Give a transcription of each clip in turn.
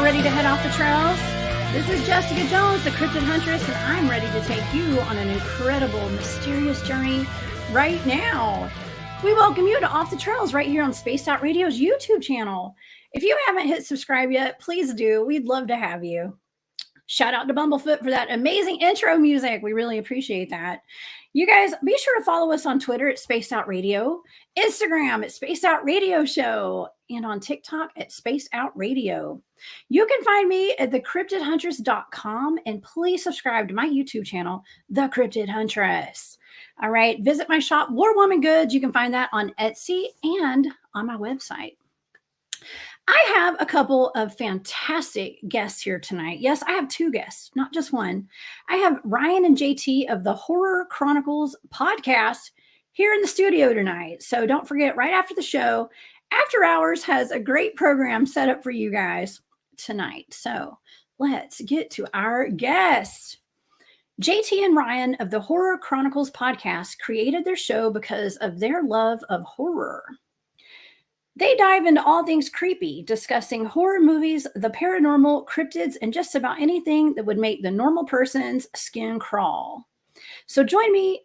Ready to head off the trails? This is Jessica Jones, the Cryptid Huntress, and I'm ready to take you on an incredible, mysterious journey right now. We welcome you to Off the Trails right here on Spaced Out Radio's YouTube channel. If you haven't hit subscribe yet, please do. We'd love to have you. Shout out to Bumblefoot for that amazing intro music. We really appreciate that. You guys, be sure to follow us on Twitter at Spaced Out Radio, Instagram at Spaced Out Radio Show, and on TikTok at Spaced Out Radio. You can find me at thecryptidhuntress.com, and please subscribe to my YouTube channel, The Cryptid Huntress. All right, visit my shop, War Woman Goods. You can find that on Etsy and on my website. I have a couple of fantastic guests here tonight. Yes, I have two guests, not just one. I have Ryan and JT of the Horror Chronicles podcast here in the studio tonight. So don't forget, right after the show, After Hours has a great program set up for you guys tonight. So let's get to our guests. JT and Ryan of the Horror Chronicles podcast created their show because of their love of horror. They dive into all things creepy, discussing horror movies, the paranormal, cryptids, and just about anything that would make the normal person's skin crawl. So join them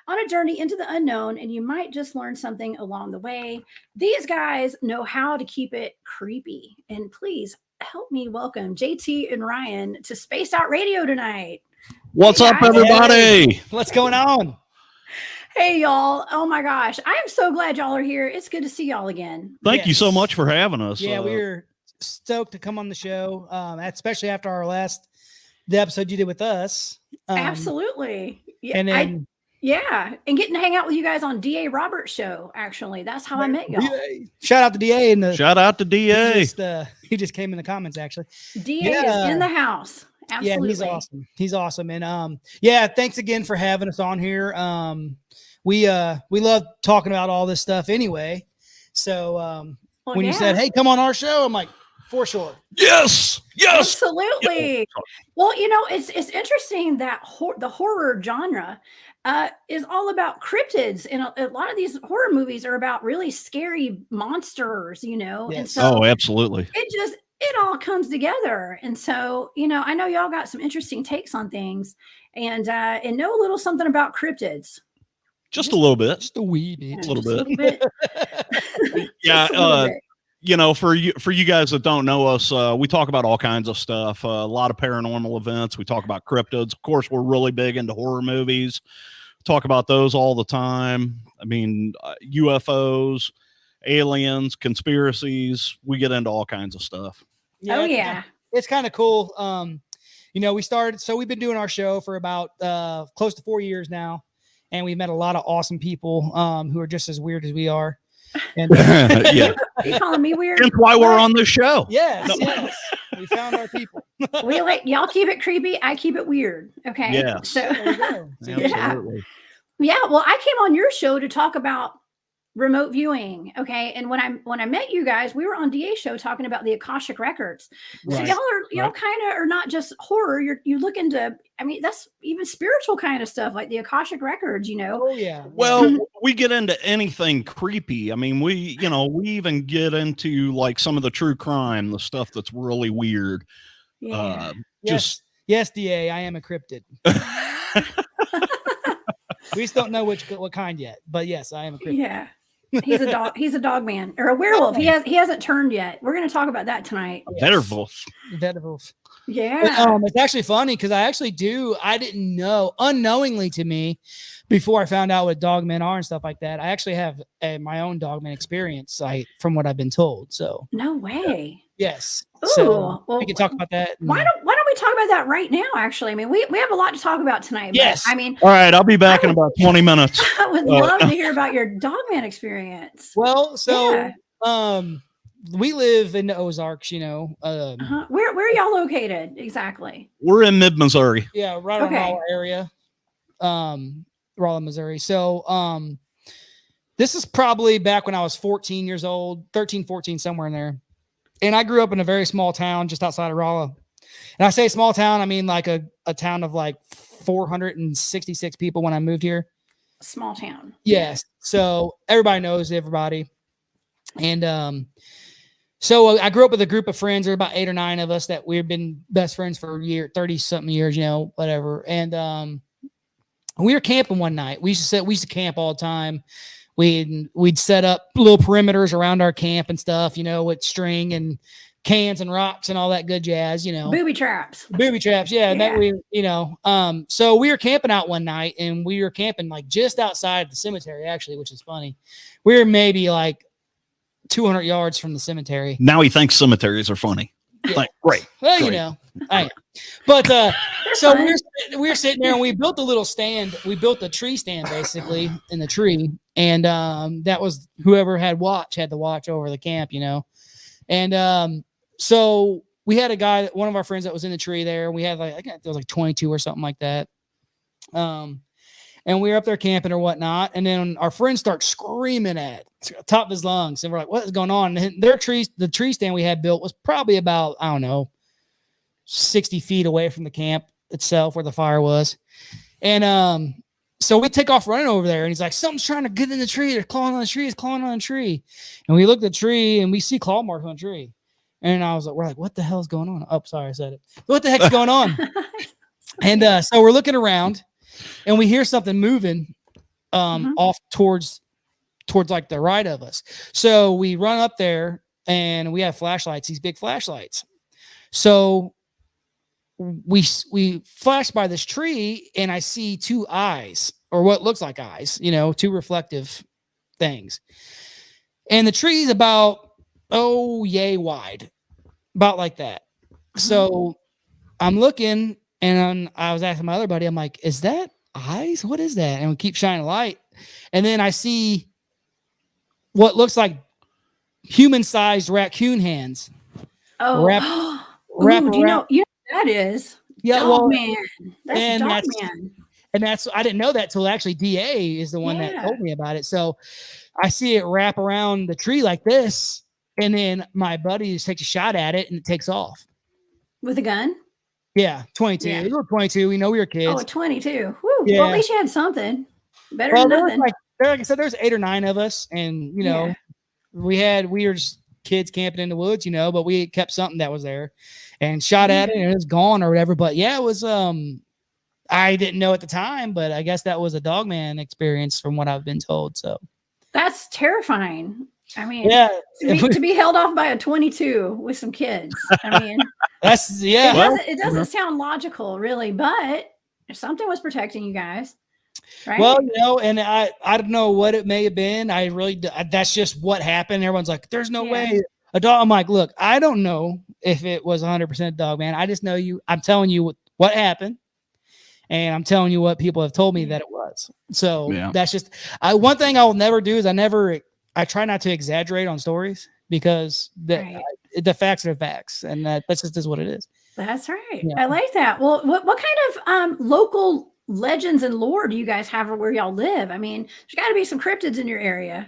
on a journey into the unknown, and you might just learn something along the way. These guys know how to keep it creepy. And please help me welcome JT and Ryan to Spaced Out Radio tonight. What's up, everybody? Hey, what's going on? Hey, y'all. Oh, my gosh. I am so glad y'all are here. It's good to see y'all again. Thank you so much for having us. Yeah, we're stoked to come on the show, especially after the episode you did with us. Absolutely. Yeah, and then, and getting to hang out with you guys on DA Roberts' show, actually. That's how I met y'all. Shout out to DA. Shout out to DA. He just came in the comments, actually. DA is in the house. Absolutely. Yeah, he's awesome. And thanks again for having us on here. We love talking about all this stuff anyway. So when you said, hey, come on our show, I'm like, for sure. Yes. Absolutely. Yeah. Well, it's interesting that the horror genre is all about cryptids. And a lot of these horror movies are about really scary monsters, Yes. And so absolutely. It all comes together. And so, I know y'all got some interesting takes on things and know a little something about cryptids. Just a little bit. Just a wee bit. A little bit. Yeah. For you guys that don't know us, we talk about all kinds of stuff, a lot of paranormal events. We talk about cryptids. Of course, we're really big into horror movies. Talk about those all the time. I mean, UFOs, aliens, conspiracies. We get into all kinds of stuff. Yeah, it's kind of cool. We've been doing our show for about close to 4 years now, and we've met a lot of awesome people who are just as weird as we are. And Yeah. You calling me weird? That's why we're on this show. yes, we found our people. Y'all keep it creepy. I keep it weird. Okay. Yeah. So Absolutely. yeah. Well, I came on your show to talk about remote viewing. Okay. And when I met you guys, we were on DA's show talking about the Akashic records. So Right. y'all kind of are not just horror. You look into, I mean, that's even spiritual kind of stuff, like the Akashic records, you know. Oh yeah. Well, we get into anything creepy. I mean, we even get into like some of the true crime, the stuff that's really weird. Yeah. Yes, DA, I am a cryptid. We just don't know what kind yet, but yes, I am a cryptid. Yeah. He's a dog. He's a dog man or a werewolf. He hasn't turned yet. We're going to talk about that tonight. Werewolf. Yeah. But, it's actually funny because I didn't know, unknowingly to me, before I found out what dogmen are and stuff like that. I actually have my own dogman experience, from what I've been told. So no way. Yes. Ooh, so well, we can talk about that. Why don't we talk about that right now? Actually, I mean, we have a lot to talk about tonight. Yes. But, I mean, All right, I'll be back in about 20 minutes. I would love to hear about your dogman experience. Well, so we live in the Ozarks, you know. Where are y'all located exactly? We're in mid-Missouri. Yeah, right around Rolla area. Rolla, Missouri. So this is probably back when I was 14 years old, 13, 14, somewhere in there. And I grew up in a very small town just outside of Rolla. And I say small town, I mean like a town of like 466 people when I moved here. Small town. Yes. So everybody knows everybody. And so I grew up with a group of friends. There were about 8 or 9 of us that we've been best friends for 30-something years, you know, whatever. And we were camping one night. We used to camp all the time. We'd set up little perimeters around our camp and stuff, you know, with string and cans and rocks and all that good jazz, you know. Booby traps. Yeah. And that we, you know, so we were camping out one night and we were camping like just outside the cemetery, actually, which is funny. We were maybe like 200 yards from the cemetery. Now he thinks cemeteries are funny. Yeah. Like, great. Well, great. you know, I am. But so we were sitting there and we built a little stand. We built a tree stand basically in the tree. And that was whoever had the watch over the camp, you know. And so we had a guy, one of our friends that was in the tree there. We had like, I think it was like 22 or something like that. And we were up there camping or whatnot. And then our friends start screaming at the top of his lungs. And we're like, what is going on? And the tree stand we had built was probably about, I don't know, 60 feet away from the camp itself where the fire was. And so we take off running over there. And he's like, something's trying to get in the tree. They're clawing on the tree. It's clawing on the tree. And we look at the tree and we see claw marks on the tree. And we're like, what the hell is going on? Oh, sorry, I said it. What the heck's going on? And so we're looking around. And we hear something moving off towards like the right of us. So we run up there and we have flashlights, these big flashlights. So we flash by this tree and I see 2 eyes, or what looks like eyes, you know, 2 reflective things. And the tree is about, yay wide, about like that. So I'm looking. And I was asking my other buddy, I'm like, is that eyes? What is that? And we keep shining light. And then I see what looks like human-sized raccoon hands. Oh, wrap do you know what that is? Yeah, dog man. That's dog man. And I didn't know that till actually DA is the one that told me about it. So I see it wrap around the tree like this. And then my buddy just takes a shot at it and it takes off. With a gun? Yeah, 22. Yeah. We were 22. We know we were kids. Oh, 22. Woo. Yeah. Well, at least you had something. Better than nothing. Like I said, there's 8 or 9 of us. And, you know, we were just kids camping in the woods, you know, but we kept something that was there and shot at it and it was gone or whatever. But yeah, it was, I didn't know at the time, but I guess that was a dogman experience from what I've been told. So that's terrifying. I mean, to be held off by a 22 with some kids. I mean, it doesn't sound logical, really, but if something was protecting you guys, right? Well, you know, and I don't know what it may have been. That's just what happened. Everyone's like, "There's no way a dog." I'm like, "Look, I don't know if it was 100% dog man. I just know I'm telling you what happened, and I'm telling you what people have told me that it was. So that's just one thing I will never do is I never I try not to exaggerate on stories because the facts are facts, and that's just what it is. That's right. Yeah. I like that. Well, what kind of local legends and lore do you guys have where y'all live? I mean, there's got to be some cryptids in your area.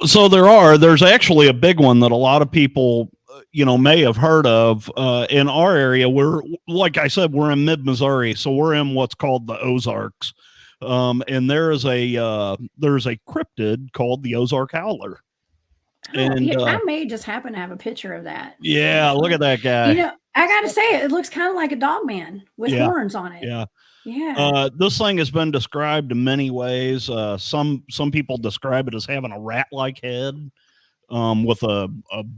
So there's actually a big one that a lot of people, may have heard of in our area. We're, like I said, we're in mid-Missouri, so we're in what's called the Ozarks. And there's a cryptid called the Ozark Howler. And I may just happen to have a picture of that. Yeah, look at that guy. I gotta say, it looks kind of like a dog man with horns on it. Yeah. This thing has been described in many ways. Some people describe it as having a rat-like head, with a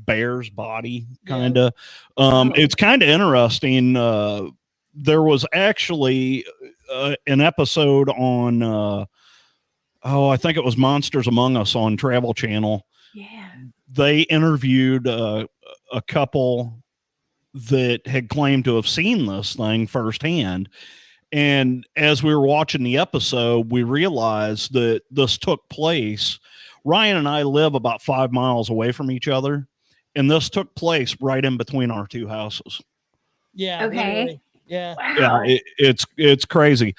bear's body, kind of. It's kind of interesting. There was actually an episode on, I think it was Monsters Among Us on Travel Channel. Yeah. They interviewed a couple that had claimed to have seen this thing firsthand. And as we were watching the episode, we realized that this took place. Ryan and I live about 5 miles away from each other, and this took place right in between our two houses. Yeah. Okay. Literally. Yeah. Wow. Yeah. It's crazy.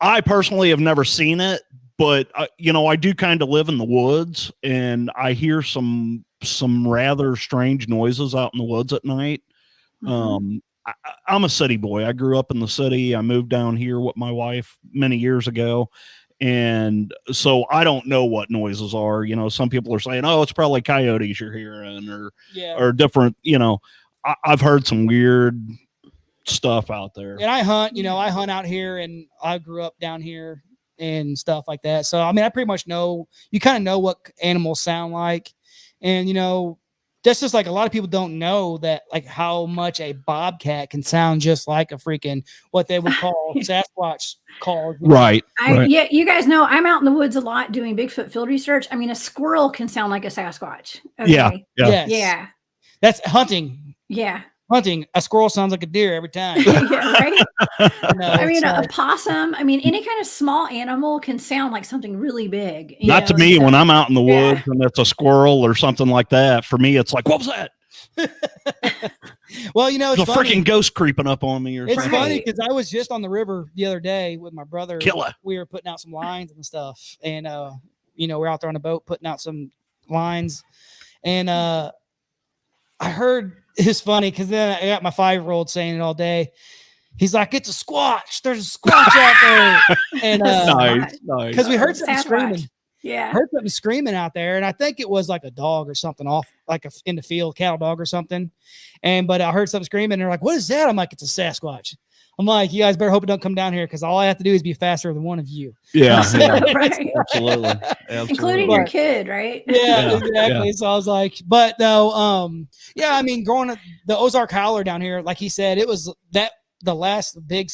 I personally have never seen it, but I do kind of live in the woods, and I hear some rather strange noises out in the woods at night. Mm-hmm. I'm a city boy. I grew up in the city. I moved down here with my wife many years ago. And so I don't know what noises are. Some people are saying, oh, it's probably coyotes you're hearing or different, I've heard some weird stuff out there. And I hunt, I hunt out here, and I grew up down here and stuff like that. So, I mean, I pretty much know, you kind of know what animals sound like. And, that's just like a lot of people don't know that, like, how much a bobcat can sound just like a freaking what they would call Sasquatch calls. Right. Yeah, you guys know I'm out in the woods a lot doing Bigfoot field research. I mean, a squirrel can sound like a Sasquatch. Okay? Yeah. Yes. Yeah. That's hunting. Yeah. Hunting. A squirrel sounds like a deer every time. Yeah, right. I mean, a a possum. I mean, any kind of small animal can sound like something really big. Not to me when I'm out in the woods and it's a squirrel or something like that. For me, it's like, what was that? Well, it's a freaking ghost creeping up on me. It's funny because I was just on the river the other day with my brother. Killer. We were putting out some lines and stuff, and we're out there on the boat putting out some lines, and I heard. It's funny because then I got my 5-year-old saying it all day. He's like, "It's a squatch. There's a squatch out there." And nice. Because we heard something screaming. Yeah, heard something screaming out there, and I think it was like a dog or something off, like in the field, cattle dog or something. But I heard something screaming, and they're like, "What is that?" I'm like, "It's a Sasquatch." I'm like, "You guys better hope it don't come down here, because all I have to do is be faster than one of you." Yeah, right. Absolutely, including your kid, right? Yeah, exactly. So I was like, but though, I mean, going to the Ozark Howler down here, like he said, it was that the last big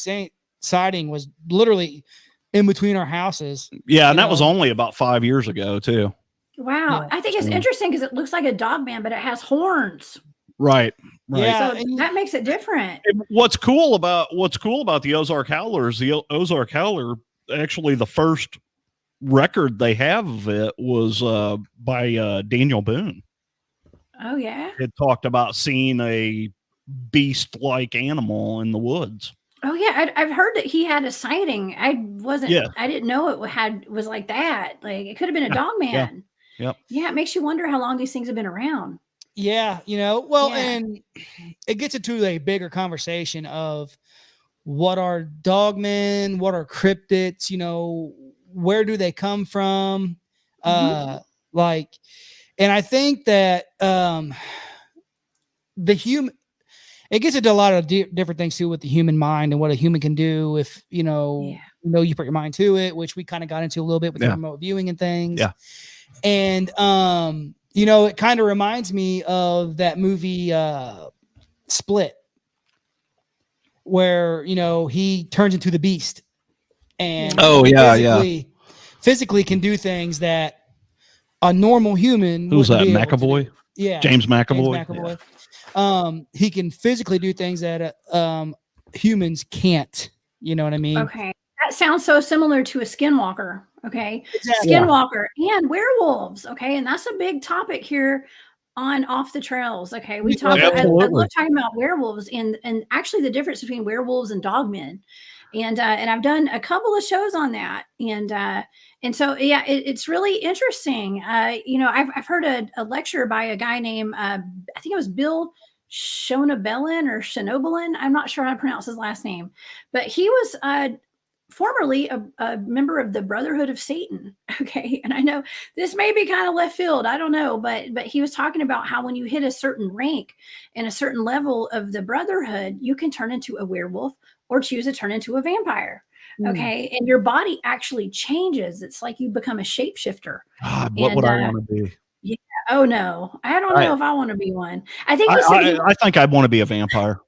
sighting was literally in between our houses. Yeah, and that was only about 5 years ago too. Wow, I think it's interesting because it looks like a dog man, but it has horns. Right. Yeah, so that makes it different. And what's cool about the Ozark Howler is the Ozark Howler, actually the first record they have of it was by Daniel Boone. Oh yeah. It talked about seeing a beast-like animal in the woods. Oh yeah, I've heard that he had a sighting. I didn't know it was like that. Like it could have been a dog man. Yeah. Yeah, it makes you wonder how long these things have been around. Yeah, and it gets into a bigger conversation of what are dogmen, what are cryptids, where do they come from? And I think that it gets into a lot of different things too with the human mind and what a human can do if you put your mind to it, which we kind of got into a little bit with the remote viewing and things. Yeah. And it kind of reminds me of that movie Split, where he turns into the beast and physically can do things that a normal human who's that, McAvoy? James McAvoy. He can physically do things that humans can't. You know what I mean? Okay. That sounds so similar to a skinwalker. Okay. Exactly. Skinwalker and werewolves. Okay. And that's a big topic here on Off the Trails. Okay. We talk I love talking about werewolves and actually the difference between werewolves and dogmen. And I've done a couple of shows on that. And so, yeah, it's really interesting. I've heard a lecture by a guy named, I think it was Bill Shonobelin or Shinobolin. I'm not sure how to pronounce his last name, but he was formerly a member of the Brotherhood of Satan. Okay. And I know this may be kind of left field. I don't know, but he was talking about how when you hit a certain rank and a certain level of the Brotherhood, you can turn into a werewolf or choose to turn into a vampire. Okay. And your body actually changes. It's like you become a shapeshifter. God, what would I want to be? Yeah. Oh no. I don't know if I want to be one. I think I think I'd want to be a vampire.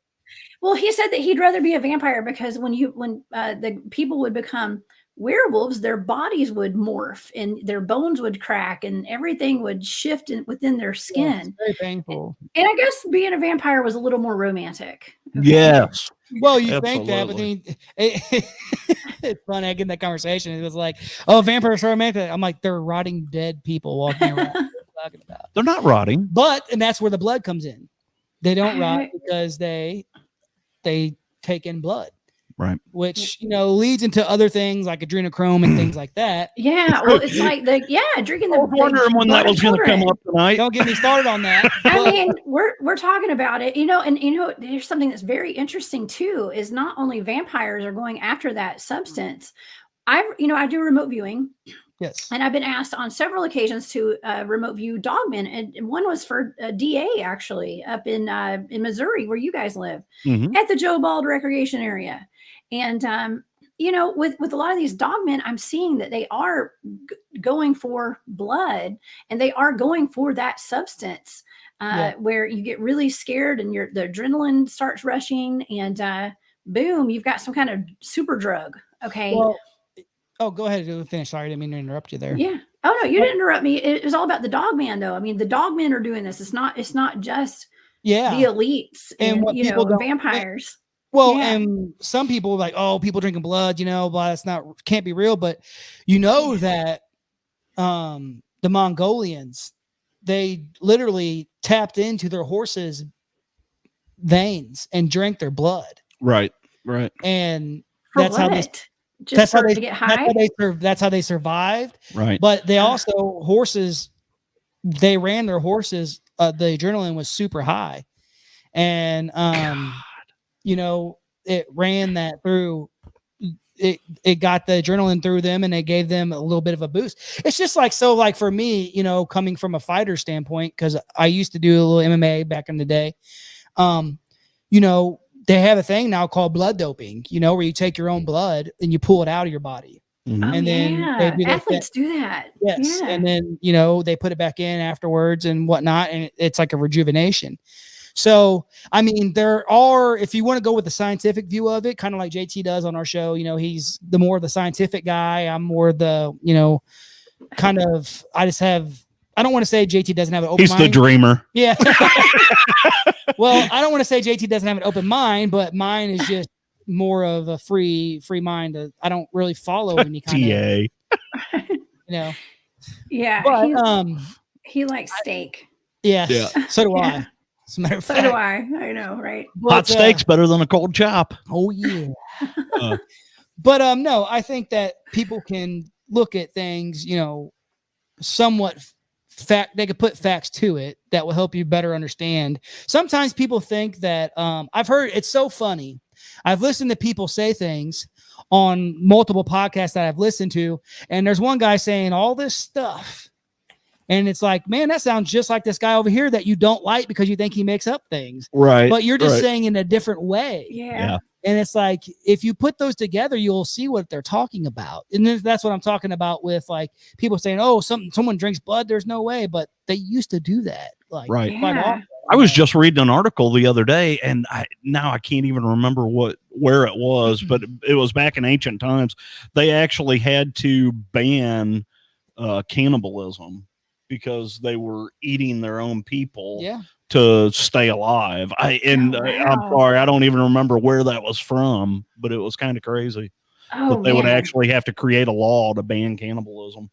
Well, he said that he'd rather be a vampire because when the people would become werewolves, their bodies would morph and their bones would crack and everything would shift within their skin. Very painful. And I guess being a vampire was a little more romantic. Okay. Yes. Well, you think that, but then it's fun. I get in that conversation. It was like, oh, vampires are romantic. I'm like, they're rotting dead people walking around. What are you talking about? They're not rotting. And that's where the blood comes in. They don't rot because they take in blood. Right. Which, leads into other things like adrenochrome and things like that. Yeah. Well, it's like drinking the. I was wondering when that was going to come up tonight. Don't get me started on that. I mean, we're talking about it, and there's something that's very interesting too, is not only vampires are going after that substance. I do remote viewing. Yes. And I've been asked on several occasions to remote view dogmen. And one was for a DA actually up in Missouri, where you guys live, at the Joe Bald Recreation Area. And, with a lot of these dogmen, I'm seeing that they are going for blood and they are going for that substance where you get really scared and the adrenaline starts rushing and boom, you've got some kind of super drug. Okay. Well, go ahead and finish. Sorry, I didn't mean to interrupt you there. Yeah. Oh no, you didn't interrupt me. It was all about the dogman though. I mean, the dogmen are doing this. It's not just the elites and what vampires. And some people are like, oh, people drinking blood, blah, can't be real. But that the Mongolians, they literally tapped into their horses' veins and drank their blood. Right. And that's how they get high. That's how they survived. Right. But they also they ran their horses. The adrenaline was super high. And, it ran that through. It got the adrenaline through them, and it gave them a little bit of a boost. It's just like for me, coming from a fighter standpoint, because I used to do a little MMA back in the day. They have a thing now called blood doping. Where you take your own blood and you pull it out of your body. And then athletes do that. Yes, and then they put it back in afterwards and whatnot, and it's like a rejuvenation. So, I mean, there are, if you want to go with the scientific view of it, kind of like JT does on our show, he's the more the scientific guy. I'm more the, kind of, I don't want to say JT doesn't have an open mind. He's the dreamer. Yeah. Well, I don't want to say JT doesn't have an open mind, but mine is just more of a free mind. I don't really follow any kind of, Yeah. But, he likes steak. Yeah. So do I. As a matter of fact. So do I. I know, right? Hot steak's better than a cold chop. Oh yeah. But no, I think that people can look at things, somewhat they could put facts to it that will help you better understand. Sometimes people think that I've heard it's so funny. I've listened to people say things on multiple podcasts that I've listened to, and there's one guy saying all this stuff. And it's like, man, that sounds just like this guy over here that you don't like because you think he makes up things. Right. But you're just saying in a different way. Yeah. And it's like, if you put those together, you'll see what they're talking about. And then that's what I'm talking about with like people saying, oh, someone drinks blood. There's no way. But they used to do that. Like, right. Quite often. I was just reading an article the other day, and I can't even remember where it was, but it was back in ancient times. They actually had to ban cannibalism because they were eating their own people to stay alive. I'm sorry, I don't even remember where that was from, but it was kind of crazy. that they would actually have to create a law to ban cannibalism.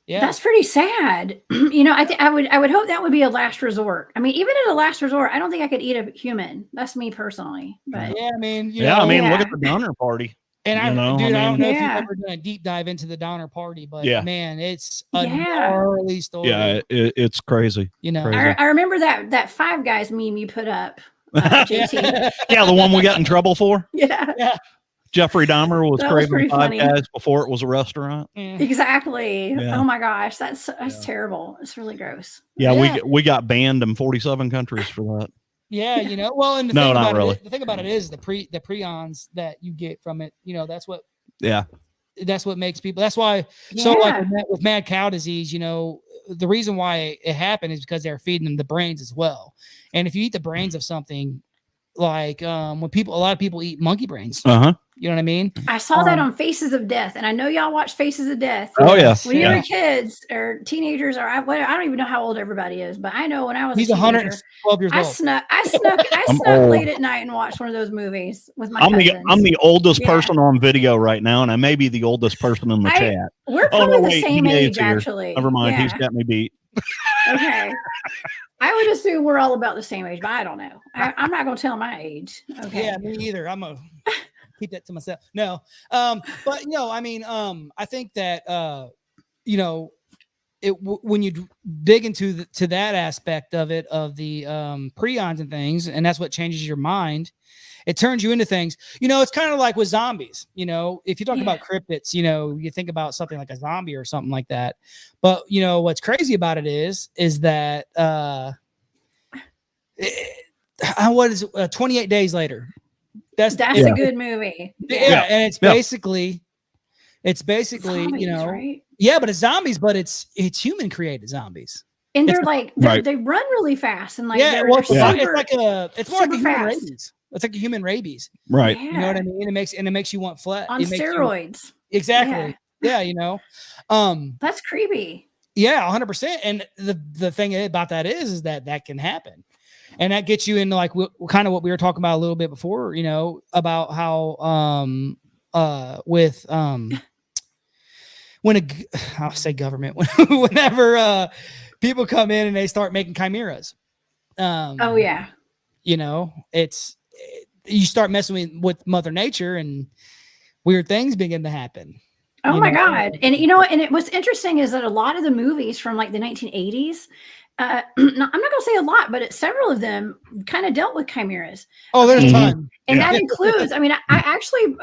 Yeah, that's pretty sad. I would hope that would be a last resort. I mean, even at a last resort, I don't think I could eat a human. That's me personally. But yeah, I mean, look at the Donner Party. And I don't know if you've ever done a deep dive into the Donner Party, but man, it's a gnarly story. Yeah, it's crazy. Crazy. I remember that Five Guys meme you put up, JT. Yeah, the one we got in trouble for. Yeah. Jeffrey Dahmer was craving Five Guys before it was a restaurant. Exactly. Yeah. Oh my gosh, that's terrible. It's really gross. Yeah, we got banned in 47 countries for that. Yeah, well, and the thing about it is the prions that you get from it. That's what. Yeah. That's what makes people. That's why. Yeah. So like with mad cow disease, the reason why it happened is because they're feeding them the brains as well. And if you eat the brains of something, like when a lot of people eat monkey brains. You know what I mean? I saw that on Faces of Death, and I know y'all watch Faces of Death. Oh yes. When you were kids or teenagers, or I don't even know how old everybody is, but I know when I was He's a teenager, 112 years old. I snuck late at night and watched one of those movies with my cousins. I'm the oldest person on video right now, and I may be the oldest person in the chat. We're probably the same age, actually. Never mind, he's got me beat. Okay. I would assume we're all about the same age, but I don't know. I'm not going to tell my age. Okay. Yeah, me either. I'm a keep that to myself. No. But I think that when you dig into that aspect of it, of the prions and things, and that's what changes your mind, it turns you into things. It's kind of like with zombies. If you talk about cryptids, you think about something like a zombie or something like that. But what's crazy about it is that what is it, 28 days later? That's a good movie. Yeah, and it's basically zombies, right? Yeah, but it's zombies, but it's human created zombies. And they're they run really fast and it's more like a human rabies. It's like a human rabies. Right. Yeah. You know what I mean? It makes you want flesh. On steroids. Exactly. Yeah, That's creepy. Yeah, 100%. And the thing about that is that can happen. And that gets you into like kind of what we were talking about a little bit before, about how I'll say government, whenever people come in and they start making chimeras. You start messing with Mother Nature and weird things begin to happen. Oh my God. And and what's interesting is that a lot of the movies from like the 1980s, I'm not going to say a lot, but several of them kind of dealt with chimeras. Oh, there's a ton. And that includes, I actually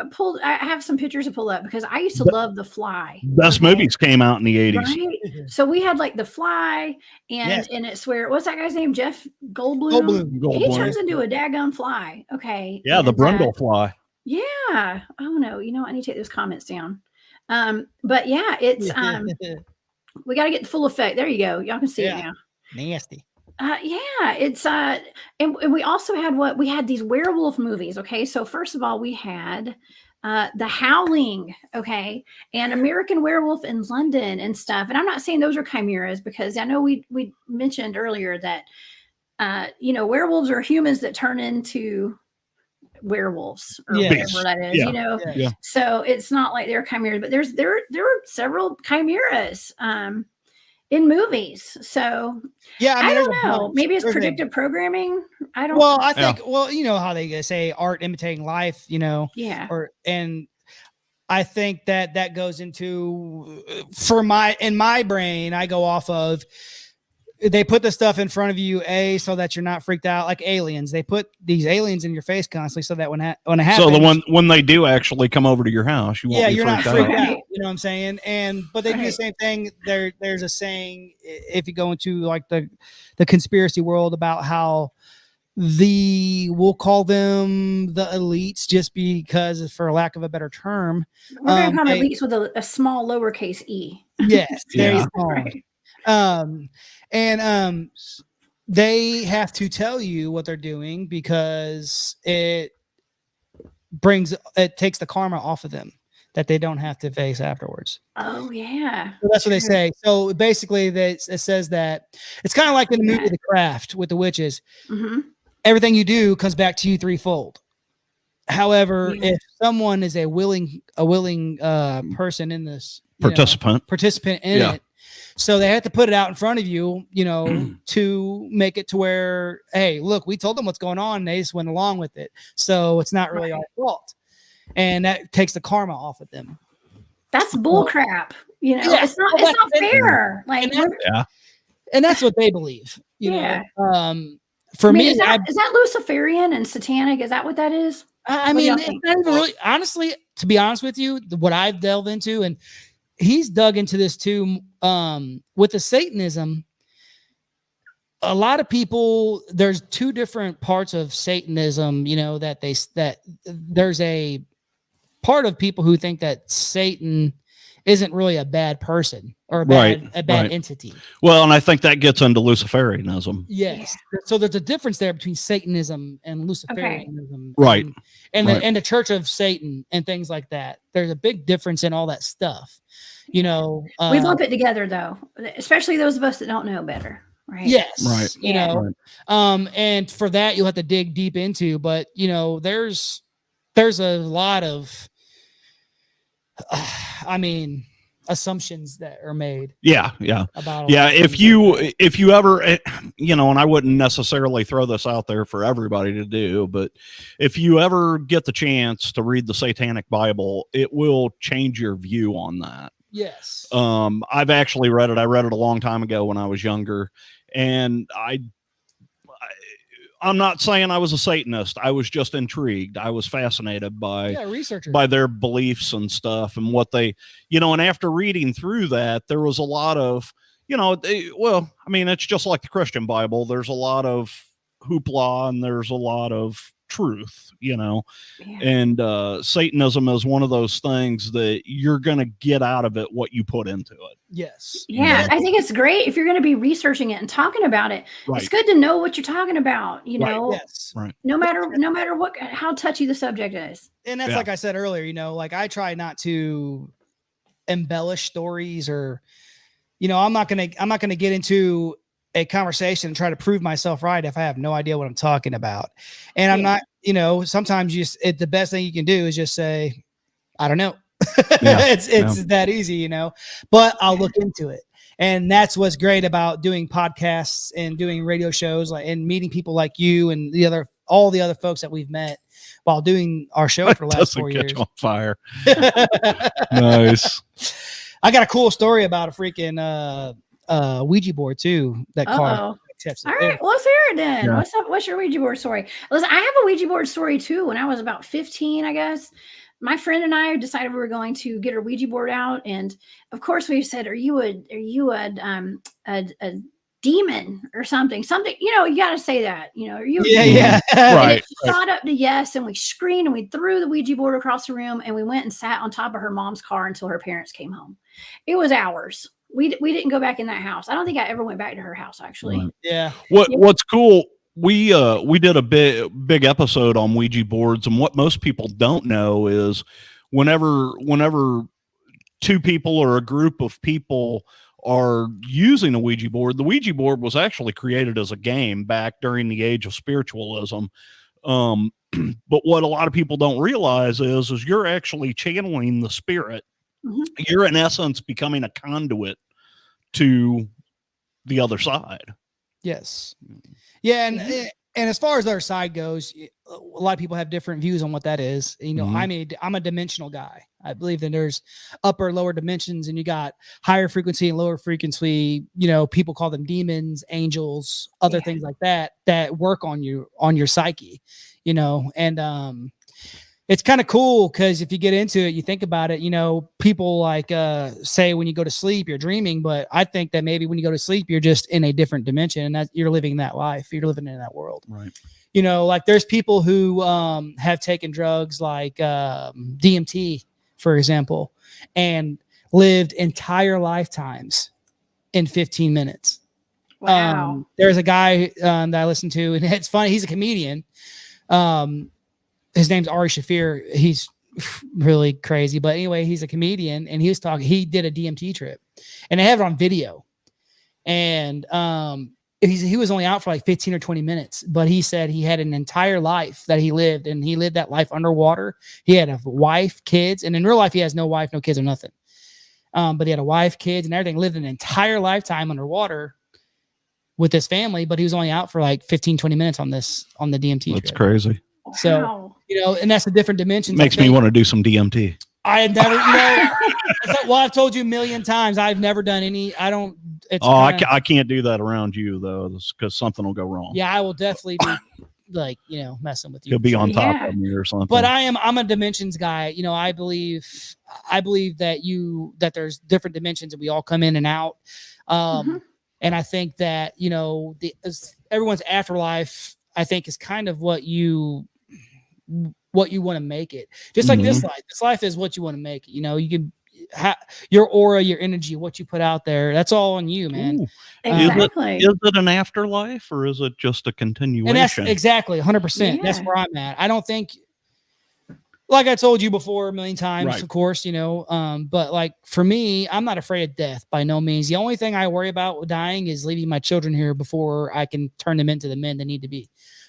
I have some pictures to pull up because I used to love The Fly. Best movies came out in the 80s. Right? So we had like The Fly and it's where, what's that guy's name? Jeff Goldblum. He turns into a daggone fly. Okay. Yeah. The Brundle fly. Yeah. Oh no. I need to take those comments down. But yeah, it's, we got to get the full effect. There you go. Y'all can see it now. Nasty. It's and we also had these werewolf movies. Okay, so first of all, we had The Howling, okay, and American Werewolf in London and stuff. And I'm not saying those are chimeras because I know we mentioned earlier that werewolves are humans that turn into werewolves or whatever that is. So it's not like they're chimeras, but there were several chimeras in movies. So I don't know. Maybe it's predictive programming. I don't. Well, I think. Well, how they say art imitating life. Yeah. And I think that goes into in my brain. I go off of. They put the stuff in front of you, so that you're not freaked out, like aliens. They put these aliens in your face constantly, so that when it happens, so when they do actually come over to your house, you're not freaked out. You know what I'm saying? But they do the same thing. There's a saying if you go into like the conspiracy world about how we'll call them the elites just because, for lack of a better term, we're going to call them elites with a small lowercase e. Yes, very small. Right. And they have to tell you what they're doing because it takes the karma off of them that they don't have to face afterwards. Oh yeah. So that's what they say. So basically it says that it's kind of like in the movie The Craft with the witches. Mm-hmm. Everything you do comes back to you threefold. However, if someone is a willing person in this participant in it, so they have to put it out in front of you, to make it to where, hey, look, we told them what's going on, and they just went along with it. So it's not really our fault, and that takes the karma off of them. That's bullcrap. It's not fair. And that's what they believe. For me, is that Luciferian and satanic? Is that what that is? I mean, it's not even really, honestly, to be honest with you, what I've delved into, and he's dug into this too, with the Satanism, a lot of people, there's two different parts of Satanism, that there's a part of people who think that Satan isn't really a bad person or a bad entity. Well, and I think that gets into Luciferianism. Yes. So there's a difference there between Satanism and Luciferianism. Right. And the Church of Satan and things like that. There's a big difference in all that stuff. We lump it together though, especially those of us that don't know better. Right. Yes. Right. And for that you'll have to dig deep into, but there's a lot of assumptions that are made. About if you ever, and I wouldn't necessarily throw this out there for everybody to do, but if you ever get the chance to read the Satanic Bible, it will change your view on that. Yes. I've actually read it. I read it a long time ago when I was younger, and I'm not saying I was a Satanist. I was just intrigued. I was fascinated by their beliefs and stuff and what they, and after reading through that, there was a lot of, it's just like the Christian Bible. There's a lot of hoopla and there's a lot of truth, and Satanism is one of those things that you're going to get out of it what you put into it. Yes. Yeah, I think it's great if you're going to be researching it and talking about it. Right. It's good to know what you're talking about, Right. Yes. Right. No matter how touchy the subject is. And that's like I said earlier, I try not to embellish stories or, I'm not going to get into a conversation and try to prove myself right if I have no idea what I'm talking about. And I'm not, sometimes the best thing you can do is just say, I don't know. It's that easy, but I'll look into it. And that's what's great about doing podcasts and doing radio shows and meeting people like you and all the other folks that we've met while doing our show for the last 4 years. On fire. Nice. I got a cool story about a freaking Ouija board too. That car. All right, well, let's hear it then. Yeah. What's up? What's your Ouija board story? Listen, I have a Ouija board story too. When I was about 15, I guess, my friend and I decided we were going to get our Ouija board out, and of course, we said, "Are you a demon or something? Something, you got to say that, Are you?" Yeah. Right. It shot up to yes, and we screamed and we threw the Ouija board across the room, and we went and sat on top of her mom's car until her parents came home. It was hours. We didn't go back in that house. I don't think I ever went back to her house, actually. Right. Yeah. What's cool, we did a big episode on Ouija boards, and what most people don't know is whenever two people or a group of people are using a Ouija board, the Ouija board was actually created as a game back during the age of spiritualism. But what a lot of people don't realize is you're actually channeling the spirit. Mm-hmm. You're in essence becoming a conduit to the other side. Yes. Yeah. And as far as the other side goes, a lot of people have different views on what that is. Mm-hmm. I'm a dimensional guy. I believe that there's upper, lower dimensions, and you got higher frequency and lower frequency, people call them demons, angels, other things like that work on your psyche, and, it's kind of cool because if you get into it, you think about it, people like say when you go to sleep, you're dreaming, but I think that maybe when you go to sleep, you're just in a different dimension and that you're living that life. You're living in that world. Right. Like there's people who have taken drugs like DMT, for example, and lived entire lifetimes in 15 minutes. Wow. There's a guy that I listen to, and it's funny. He's a comedian. His name's Ari Shafir. He's really crazy, but anyway, he's a comedian, and he did a DMT trip, and they have it on video. And he was only out for like 15 or 20 minutes, but he said he had an entire life that he lived, and he lived that life underwater. He had a wife, kids, and in real life he has no wife, no kids, or nothing. But he had a wife, kids, and everything. Lived an entire lifetime underwater with his family, but he was only out for like 15, 20 minutes on the DMT. That's crazy. So, and that's a different dimension. Makes me want to do some DMT. I had never, well, I've told you a million times, I've never done any. I don't. I can't do that around you though, because something will go wrong. Yeah, I will definitely be like, messing with you. He'll be on top of me or something. But I'm a dimensions guy. I believe that there's different dimensions and we all come in and out. And I think that, everyone's afterlife, I think, is kind of what you want to make it. Just like this life. This life is what you want to make it. You can your aura, your energy, what you put out there, that's all on you, man. Exactly. Is it an afterlife or is it just a continuation? And that's exactly 100%. That's where I'm at. I don't think, like I told you before a million times, of course, but like for me, I'm not afraid of death by no means. The only thing I worry about with dying is leaving my children here before I can turn them into the men they need to be.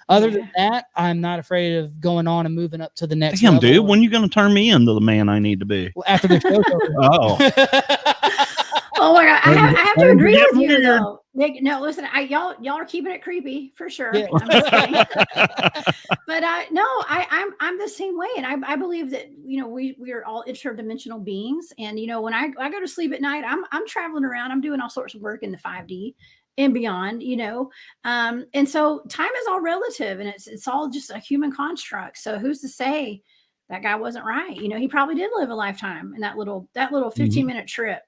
Other than that, I'm not afraid of going on and moving up to the next level. Dude, when are you going to turn me into the man I need to be? Well, after the show's over. Oh my God. I have to agree with you though. No, listen, y'all are keeping it creepy for sure. Yeah. I'm just kidding. But I'm the same way. And I believe that, we are all interdimensional beings. And, when I go to sleep at night, I'm traveling around, I'm doing all sorts of work in the 5D. And beyond, and so time is all relative, and it's all just a human construct. So who's to say that guy wasn't right? He probably did live a lifetime in that little 15-minute trip.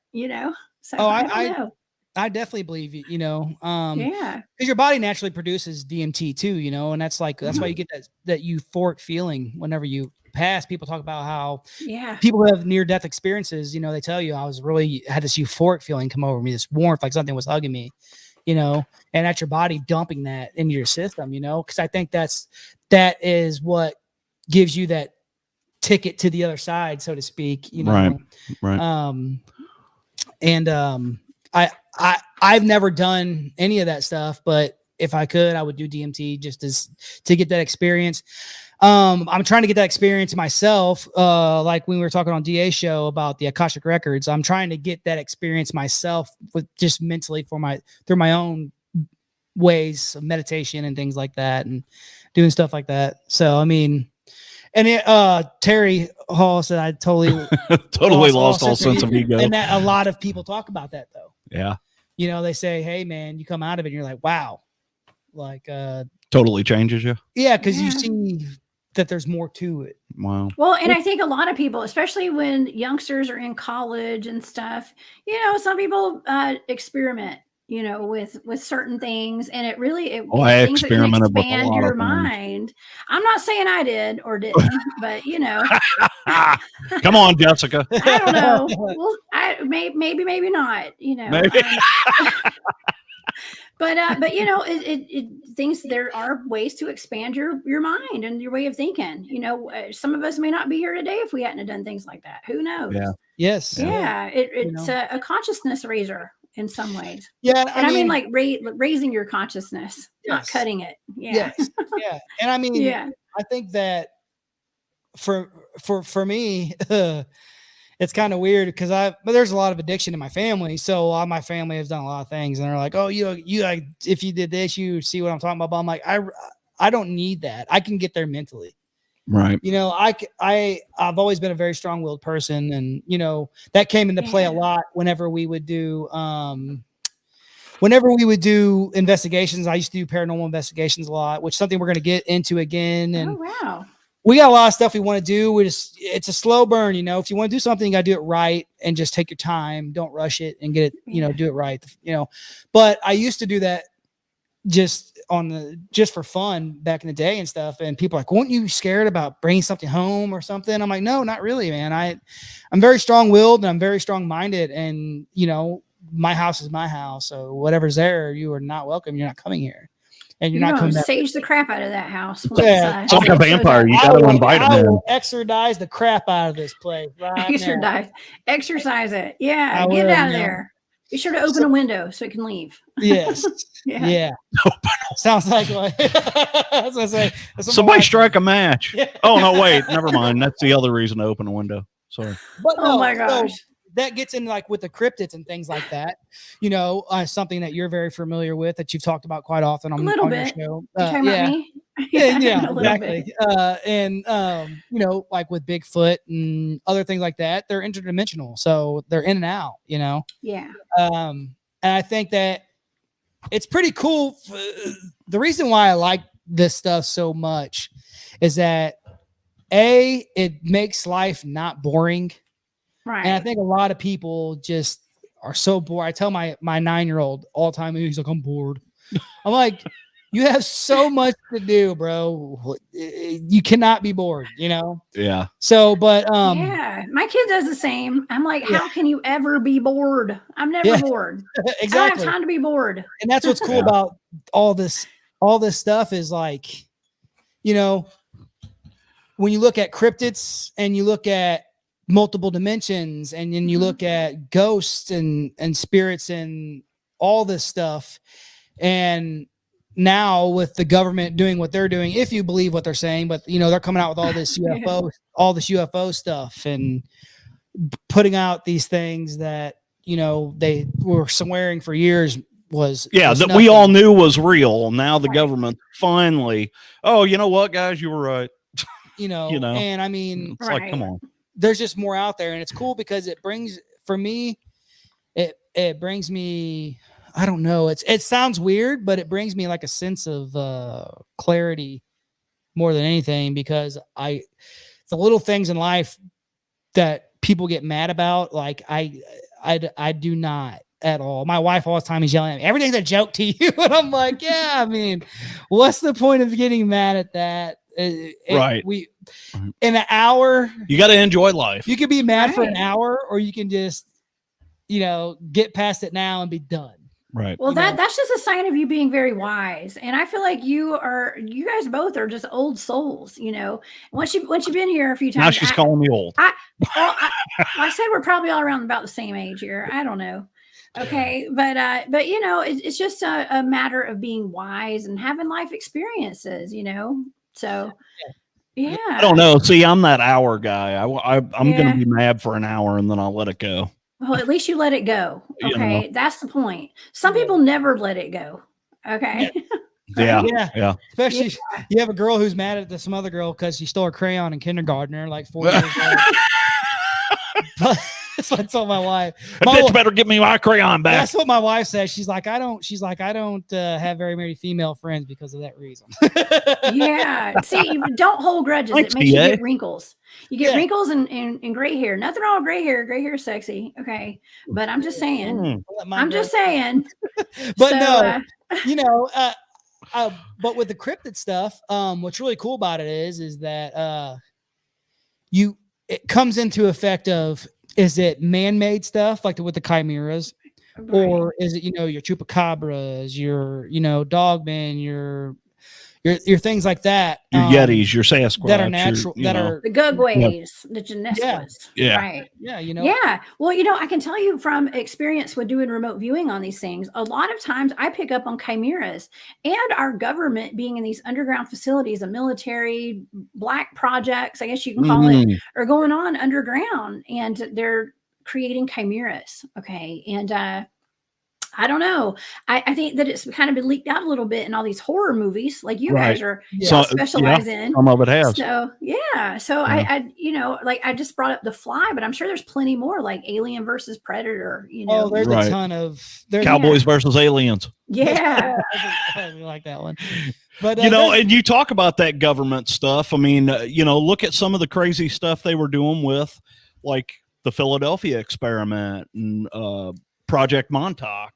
So I definitely believe you. Because your body naturally produces DMT too. And that's why you get that euphoric feeling whenever you pass. People talk about how people who have near-death experiences. They tell you I had this euphoric feeling come over me, this warmth, like something was hugging me. And that's your body dumping that into your system, because I think that is what gives you that ticket to the other side, so to speak, Right. I've never done any of that stuff, but if I could, I would do DMT just to get that experience. I'm trying to get that experience myself. Like when we were talking on DA's show about the Akashic records, I'm trying to get that experience myself with just mentally through my own ways of meditation and things like that and doing stuff like that. So, Terry Hall said I totally lost all sense of ego. And that a lot of people talk about that though. Yeah. They say, hey man, you come out of it and you're like, wow. Like, totally changes you. Yeah. Cause you see that there's more to it. Wow. Well, and I think a lot of people, especially when youngsters are in college and stuff, some people experiment, with certain things, and it really I experimented with a lot your of mind. I'm not saying I did or didn't, but come on, Jessica. I don't know. Well, maybe not. Maybe. But things, there are ways to expand your mind and your way of thinking. Some of us may not be here today if we hadn't have done things like that. Who knows? Yeah. Yes. Yeah. It's a consciousness raiser in some ways. Yeah. And I mean like raising your consciousness, not cutting it. Yeah. Yes. Yeah. And I think that for me, it's kind of weird because but there's a lot of addiction in my family. So my family has done a lot of things, and they're like, "Oh, you like if you did this, you see what I'm talking about." But I'm like, I don't need that. I can get there mentally, right? I've always been a very strong-willed person, and that came into play a lot whenever we would do investigations. I used to do paranormal investigations a lot, which is something we're going to get into again. And wow. We got a lot of stuff we want to do. It's a slow burn, If you want to do something, you got to do it right and just take your time. Don't rush it and get it, do it right, But I used to do that just for fun back in the day and stuff. And people are like, weren't you scared about bringing something home or something? I'm like, no, not really, man. I'm very strong-willed and I'm very strong-minded, and my house is my house. So whatever's there, you are not welcome. You're not coming here. And you're not coming back. Sage the crap out of that house. It's like a vampire. You got to invite him in. I will exorcise the crap out of this place. Right Exercise it. Yeah. Get out of there. Be sure to open a window so it can leave. Yes. Yeah. Sounds like what I was gonna say. Somebody strike a match. Yeah. Oh no, wait, never mind. That's the other reason to open a window. Sorry. But oh my gosh. So that gets in like with the cryptids and things like that. You know, something that you're very familiar with that you've talked about quite often on, your show. You talking about me? Yeah, exactly. You know, like with Bigfoot and other things like that, they're interdimensional, so they're in and out. You know. Yeah. And I think that it's pretty cool. The reason why I like this stuff so much is that it makes life not boring. Right. And I think a lot of people just are so bored. I tell my 9-year-old all the time, he's like, I'm bored. I'm like, you have so much to do, bro. You cannot be bored, you know? Yeah. So, but yeah, my kid does the same. I'm like, how can you ever be bored? I'm never bored. Exactly. I don't have time to be bored. And that's what's cool about all this stuff is like, you know, when you look at cryptids and you look at multiple dimensions and then you look at ghosts and spirits and all this stuff, and now with the government doing what they're doing, if you believe what they're saying, but you know, they're coming out with all this UFO stuff and putting out these things that, you know, they were swearing for years was that nothing. we all knew was real. Now the government finally, oh, you know what, guys, you were right. you know, and I mean, it's like, come on. There's just more out there, and it's cool because it brings, for me, it brings me, I don't know, it sounds weird, but it brings me like a sense of clarity more than anything, because the little things in life that people get mad about, like I do not at all. My wife all the time is yelling at me, everything's a joke to you. And I'm like, yeah, I mean, what's the point of getting mad at that? Right. In an hour, you got to enjoy life. You can be mad for an hour, or you can just, you know, get past it now and be done. Right. Well, that's just a sign of you being very wise. And I feel like you guys both are just old souls, you know. Once you've been here a few times. Now she's calling me old. I said we're probably all around about the same age here. I don't know. Okay. But you know, it's just a matter of being wise and having life experiences, you know. So yeah. I don't know. See, I'm that hour guy. I'm going to be mad for an hour and then I'll let it go. Well, at least you let it go. Okay. You know? That's the point. Some people never let it go. Okay. Yeah. Especially you have a girl who's mad at some other girl because she stole her crayon in kindergarten. They're like 4 years old. That's what I told my wife. Bitch better give me my crayon back. That's what my wife says. She's like, I don't have very many female friends because of that reason. Yeah. See, don't hold grudges. Thanks, it makes you get wrinkles. You get wrinkles and gray hair. Nothing wrong with gray hair. Gray hair is sexy. Okay. But I'm just saying. I'm just saying. But no, you know, but with the cryptid stuff, what's really cool about it is that it comes into effect of, is it man-made stuff like with the chimeras, or is it, you know, your chupacabras, your, you know, dogmen, your things like that, your Yetis, your Sasquatch, that are natural, that are the Gugways, the Genesquas, right? Yeah, you know. Yeah, well, you know, I can tell you from experience with doing remote viewing on these things, a lot of times I pick up on chimeras, and our government being in these underground facilities, the military black projects, I guess you can call it, are going on underground, and they're creating chimeras. Okay, and I don't know. I think that it's kind of been leaked out a little bit in all these horror movies, like you guys are specialize in. Some of it has. So yeah. So I you know, like I just brought up The Fly, but I'm sure there's plenty more, like Alien versus Predator. You know, there's a ton of Cowboys versus Aliens. Yeah, I like that one. But you know, and you talk about that government stuff. I mean, you know, look at some of the crazy stuff they were doing with, like the Philadelphia experiment and Project Montauk.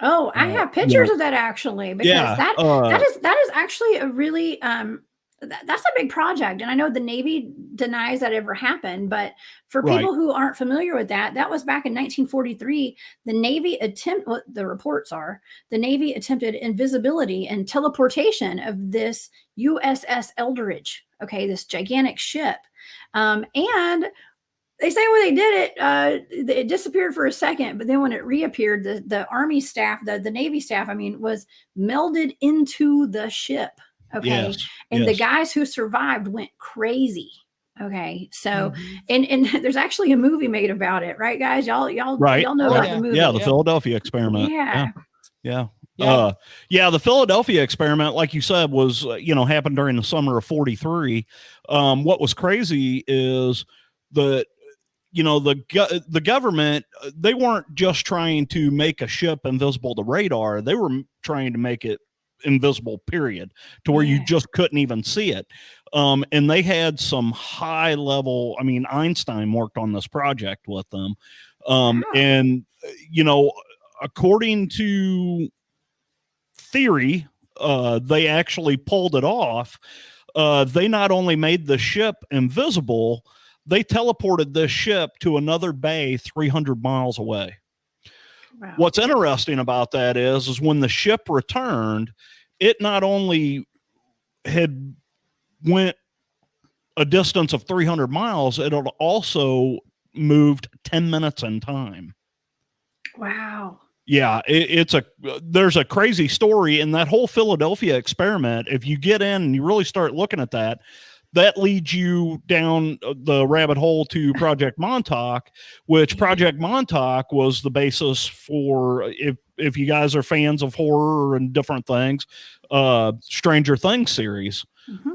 Oh, I have pictures of that actually, because that is actually a really that's a big project, and I know the Navy denies that ever happened, but for people who aren't familiar with that was back in 1943. The Navy the reports are the Navy attempted invisibility and teleportation of this USS Eldridge. Okay, this gigantic ship, and they say when they did it disappeared for a second, but then when it reappeared, the Army staff, the Navy staff, I mean, was melded into the ship. Okay. Yes, and the guys who survived went crazy. Okay. So, and there's actually a movie made about it, right, guys? Y'all know about the movie. Yeah, the Philadelphia experiment. Yeah. The Philadelphia experiment, like you said, was, happened during the summer of 43. What was crazy is that, the government, they weren't just trying to make a ship invisible to radar. They were trying to make it invisible, period, to where you just couldn't even see it. And they had some high level, Einstein worked on this project with them. And, according to theory, they actually pulled it off. They not only made the ship invisible, they teleported this ship to another bay 300 miles away. Wow. What's interesting about that is when the ship returned, it not only had went a distance of 300 miles, it had also moved 10 minutes in time. Wow. Yeah, there's a crazy story in that whole Philadelphia experiment. If you get in and you really start looking at that, that leads you down the rabbit hole to Project Montauk, which Project Montauk was the basis for, if you guys are fans of horror and different things, Stranger Things series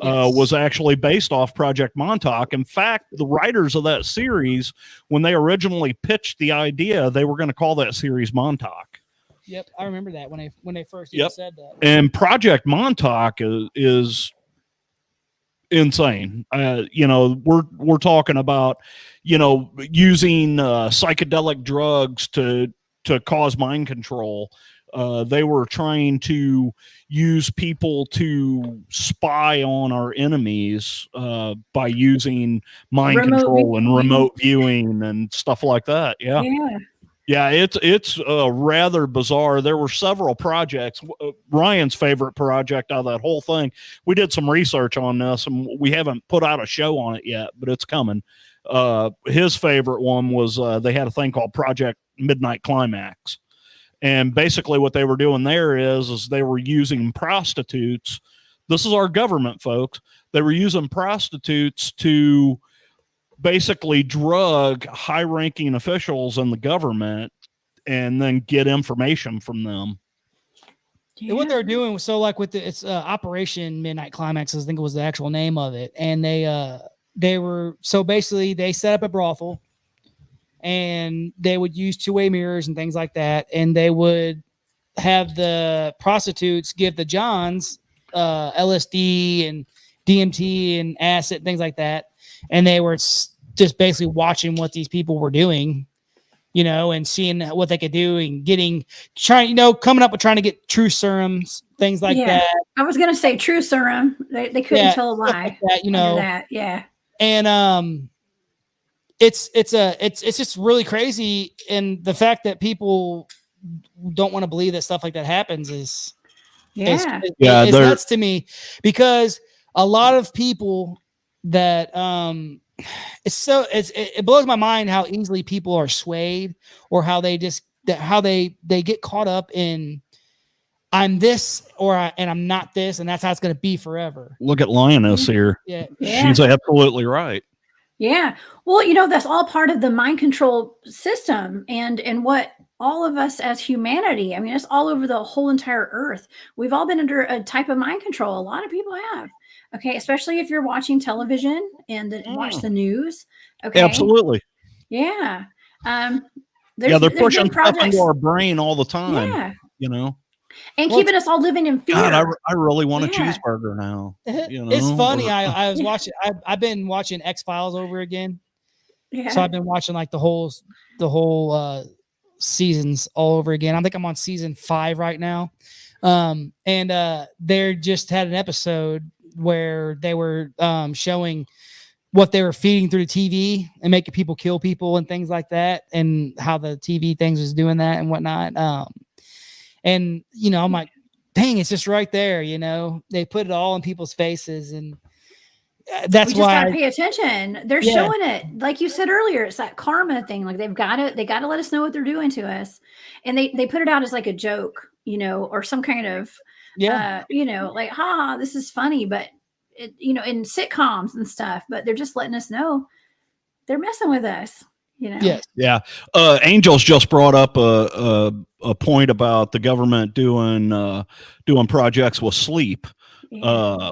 was actually based off Project Montauk. In fact, the writers of that series, when they originally pitched the idea, they were going to call that series Montauk. Yep, I remember that when they first said that. And Project Montauk is insane. We're talking about, using psychedelic drugs to cause mind control. They were trying to use people to spy on our enemies by using mind control and remote viewing and stuff like that. Yeah, it's rather bizarre. There were several projects. Ryan's favorite project out of that whole thing, we did some research on this, and we haven't put out a show on it yet, but it's coming. His favorite one was they had a thing called Project Midnight Climax. And basically what they were doing there is they were using prostitutes. This is our government, folks. They were using prostitutes to basically drug high-ranking officials in the government and then get information from them. Yeah. What they're doing was, so like with it's Operation Midnight Climax, I think it was the actual name of it. And they were, so basically they set up a brothel, and they would use two-way mirrors and things like that. And they would have the prostitutes give the Johns LSD and DMT and acid, things like that. And they were just basically watching what these people were doing, and seeing what they could do and coming up with trying to get true serums, things like that. I was going to say true serum. They couldn't tell a lie. Like that, Yeah. And, it's just really crazy. And the fact that people don't want to believe that stuff like that happens is nuts to me, because a lot of people that, it blows my mind how easily people are swayed, or how they get caught up in, I'm this and I'm not this, and that's how it's going to be forever. Look at Lioness here. Yeah. She's absolutely right. Yeah. Well, that's all part of the mind control system and what all of us as humanity, it's all over the whole entire earth. We've all been under a type of mind control. A lot of people have. Okay. Especially if you're watching television and watch the news. Okay. Absolutely. Yeah. They're pushing stuff into our brain all the time. And keeping us all living in fear. God, I really want a cheeseburger now. It's funny. I was watching. I've been watching X-Files over again. Yeah. So I've been watching like the whole seasons all over again. I think I'm on season 5 right now. And they just had an episode where they were showing what they were feeding through the TV and making people kill people and things like that, and how the TV things was doing that and whatnot. And, I'm like, dang, it's just right there. They put it all in people's faces. And that's we why just gotta pay attention. They're showing it, like you said earlier. It's that karma thing. Like they gotta let us know what they're doing to us, and they put it out as like a joke, or some kind of like, this is funny, but it, in sitcoms and stuff. But they're just letting us know they're messing with us. Yes. Yeah. Angels just brought up a point about the government doing projects with sleep. Yeah.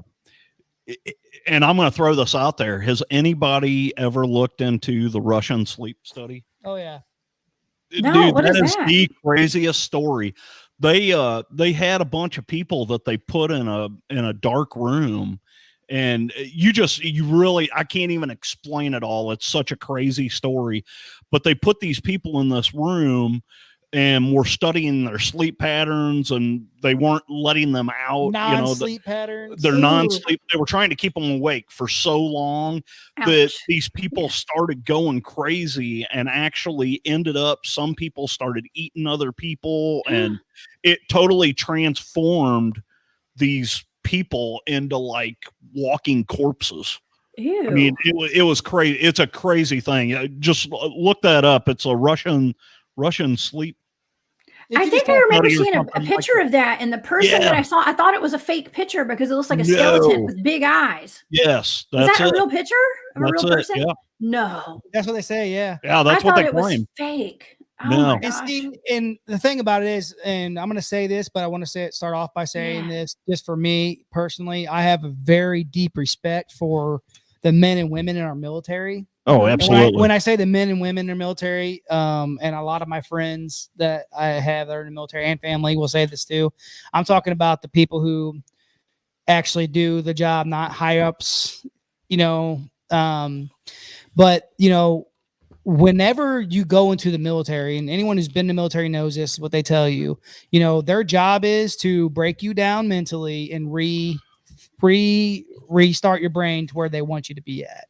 And I'm going to throw this out there. Has anybody ever looked into the Russian sleep study? Oh yeah. No, dude, what is that? The craziest story. They had a bunch of people that they put in a dark room, and I can't even explain it all. It's such a crazy story, but they put these people in this room and were studying their sleep patterns, and they weren't letting them out. Non-sleep patterns. They're non-sleep. They were trying to keep them awake for so long that these people started going crazy, and actually ended up, some people started eating other people, and it totally transformed these people into like walking corpses. Ew. I mean, it was crazy. It's a crazy thing. Just look that up. It's a Russian sleep. I think I remember seeing a picture of that, and the person that I saw, I thought it was a fake picture because it looks like a skeleton with big eyes. Yes, that's Is that a real picture of a real person? Yeah. No, that's what they say. Yeah, that's what they claim. Was fake. Oh no. My gosh. And the thing about it is, and I'm going to say this, but I want to start off by saying this, just for me personally, I have a very deep respect for the men and women in our military. Oh, absolutely. When I say the men and women in the military, and a lot of my friends that I have that are in the military and family will say this too. I'm talking about the people who actually do the job, not high ups, but whenever you go into the military, and anyone who's been in the military knows this, what they tell you, their job is to break you down mentally and restart your brain to where they want you to be at.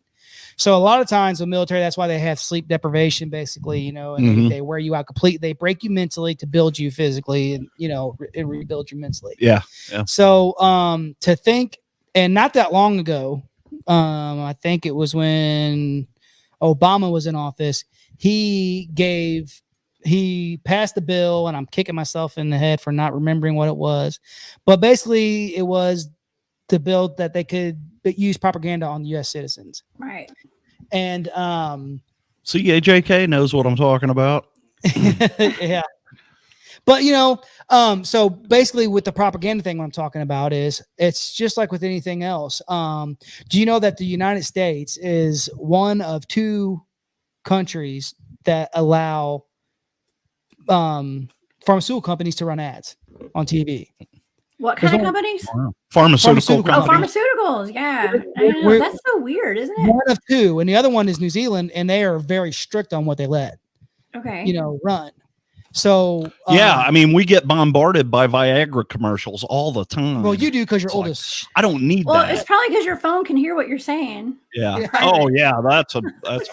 So a lot of times the military, that's why they have sleep deprivation, basically, and they wear you out completely. They break you mentally to build you physically, and and rebuild you mentally. Yeah. So to think, and not that long ago, I think it was when Obama was in office, he passed the bill, and I'm kicking myself in the head for not remembering what it was, but basically it was the bill that they could use propaganda on U.S. citizens. Right. And CAJK knows what I'm talking about. Yeah. But so basically with the propaganda thing, what I'm talking about is, it's just like with anything else. Do you know that the United States is one of 2 countries that allow pharmaceutical companies to run ads on TV? What kind of companies? Pharmaceutical companies. Oh, pharmaceuticals. Yeah. That's so weird, isn't it? One of 2. And the other one is New Zealand, and they are very strict on what they let, run. So, I mean, we get bombarded by Viagra commercials all the time. Well, you do because you're oldest. I don't need that. Well, it's probably because your phone can hear what you're saying. Yeah. Oh, yeah. That's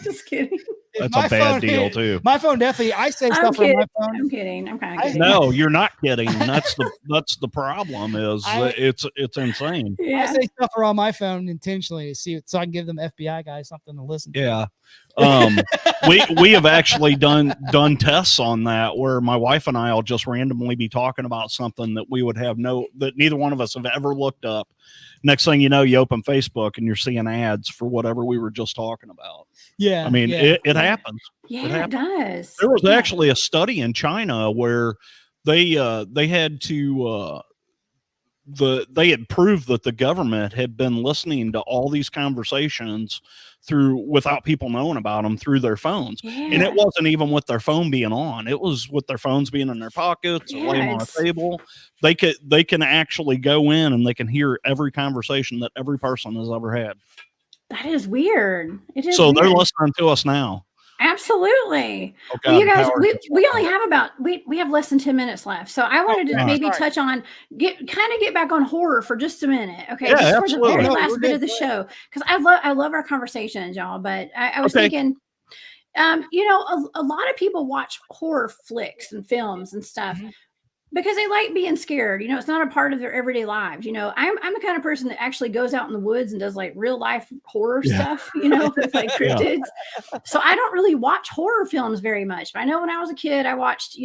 just kidding. That's a bad deal too. My phone definitely. I say stuff on my phone. I'm kidding. I'm kind of kidding. No, you're not kidding. That's the problem. It's insane. Yeah. I say stuff on my phone intentionally to see, so I can give them FBI guys something to listen to. Yeah. We have actually done tests on that, where my wife and I will just randomly be talking about something that we would have that neither one of us have ever looked up. Next thing you know, you open Facebook and you're seeing ads for whatever we were just talking about. Yeah. I mean, it happens. Yeah, it does. There was actually a study in China where they had to they had proved that the government had been listening to all these conversations without people knowing about them through their phones. Yeah. And it wasn't even with their phone being on. It was with their phones being in their pockets or laying on a table. They can actually go in and they can hear every conversation that every person has ever had. That is weird. It is. So weird. They're listening to us now. Absolutely. Oh, God, well, you guys, we only have we have less than 10 minutes left. So I wanted to maybe touch on, get back on horror for just a minute. Okay. Yeah, just absolutely. for the very last bit of the show. Cause I love our conversations, y'all. But I was thinking, a lot of people watch horror flicks and films and stuff. Mm-hmm. because they like being scared. It's not a part of their everyday lives. I'm the kind of person that actually goes out in the woods and does like real life horror stuff, with like cryptids. So I don't really watch horror films very much. But I know when I was a kid, I watched,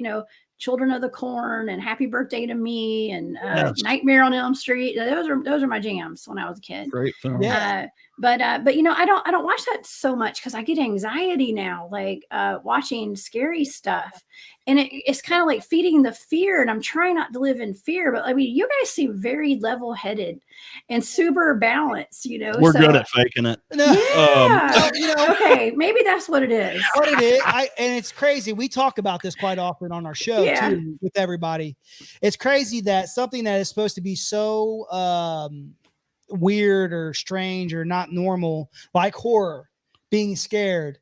Children of the Corn and Happy Birthday to Me and Nightmare on Elm Street. Those are my jams when I was a kid. Great film. Yeah. But I don't watch that so much because I get anxiety now, like watching scary stuff, and it's kind of like feeding the fear. And I'm trying not to live in fear, but I mean, you guys seem very level-headed and super balanced. We're good at faking it. Yeah. Okay, maybe that's what it is. What it is, and it's crazy. We talk about this quite often on our show too with everybody. It's crazy that something that is supposed to be so weird or strange or not normal, like horror, being scared,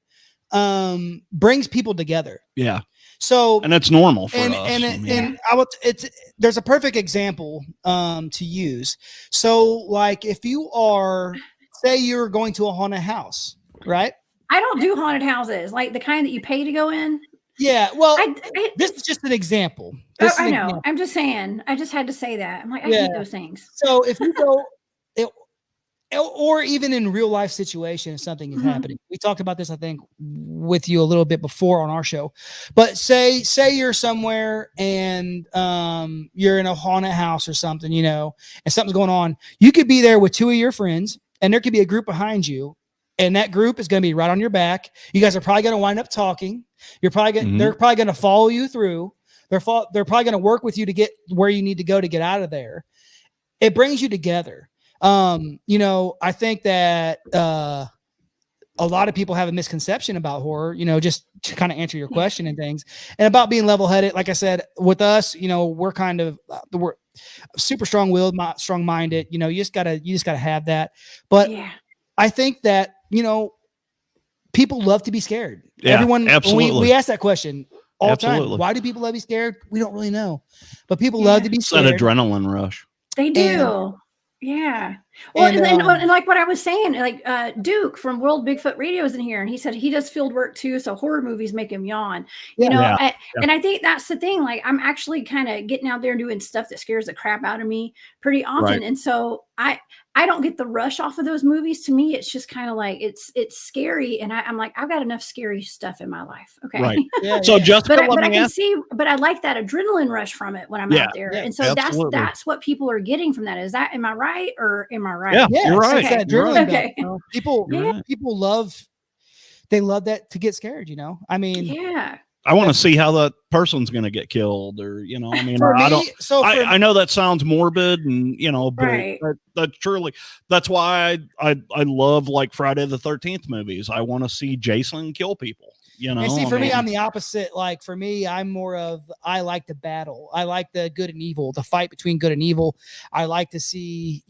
brings people together. Yeah. So, and it's normal for us. And there's a perfect example to use. So, like, if you are, say, you're going to a haunted house, right? I don't do haunted houses, like the kind that you pay to go in. Yeah, well, this is just an example. I know. Example. I'm just saying. I just had to say that. I'm like, I hate those things. So if you go, or even in real life situation, if something is happening. We talked about this, I think, with you a little bit before on our show. But say you're somewhere and you're in a haunted house or something, and something's going on. You could be there with two of your friends, and there could be a group behind you, and that group is going to be right on your back. You guys are probably going to wind up talking. You're probably going. They're probably going to follow you through. They're probably going to work with you to get where you need to go to get out of there. It brings you together. I think that a lot of people have a misconception about horror, just to kind of answer your question and things, and about being level-headed. Like I said, with us, we're kind of we're super strong-willed, strong-minded. You just gotta have that. But I think that people love to be scared. Yeah, everyone, absolutely. We ask that question all the time. Why do people love to be scared? We don't really know, but people love to be scared. It's that adrenaline rush. They do. Yeah. Well, and like what I was saying, like Duke from World Bigfoot Radio is in here, and he said he does field work too, so horror movies make him yawn. And I think that's the thing. Like, I'm actually kind of getting out there and doing stuff that scares the crap out of me pretty often, and so I don't get the rush off of those movies. To me, it's just kind of like it's scary, and I'm like, I've got enough scary stuff in my life. Okay, right. So Jessica, but I can see, but I like that adrenaline rush from it when I'm out there, and so that's what people are getting from that. Am I right or am I right? Yeah, you're right. Okay. Okay. People love that to get scared. I mean, I want to see how that person's going to get killed, or I mean, I know that sounds morbid, and but that's why I love like Friday the 13th movies. I want to see Jason kill people. And see, for me, I'm the opposite. Like, for me, I'm more of, I like the battle. I like the good and evil, the fight between good and evil. I like to see,